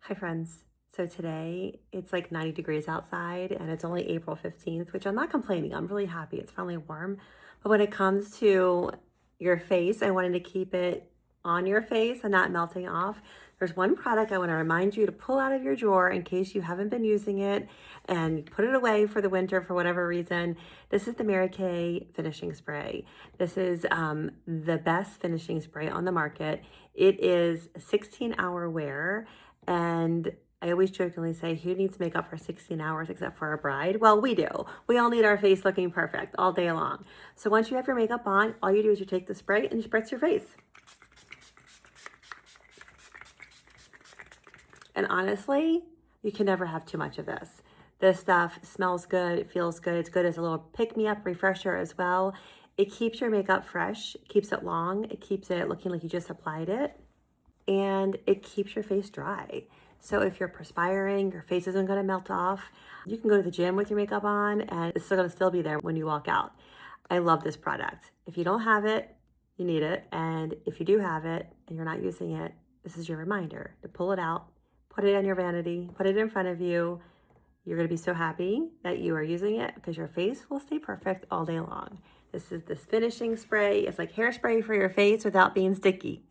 Hi, friends. So today it's like 90 degrees outside and it's only April 15th, which I'm not complaining. I'm really happy. It's finally warm. But when it comes to your face and wanting to keep it on your face and not melting off, there's one product I want to remind you to pull out of your drawer in case you haven't been using it and put it away for the winter for whatever reason. This is the Mary Kay finishing spray. This is the best finishing spray on the market. It is a 16-hour wear. And I always jokingly say, who needs makeup for 16 hours except for a bride? Well, we do. We all need our face looking perfect all day long. So once you have your makeup on, all you do is you take the spray and you spritz your face. And honestly, you can never have too much of this. This stuff smells good, it feels good. It's good as a little pick-me-up refresher as well. It keeps your makeup fresh, it keeps it long, it keeps it looking like you just applied it, and it keeps your face dry. So if you're perspiring, your face isn't gonna melt off. You can go to the gym with your makeup on and it's still gonna be there when you walk out. I love this product. If you don't have it, you need it. And if you do have it and you're not using it, this is your reminder to pull it out, put it on your vanity, put it in front of you. You're gonna be so happy that you are using it because your face will stay perfect all day long. This is this finishing spray. It's like hairspray for your face without being sticky.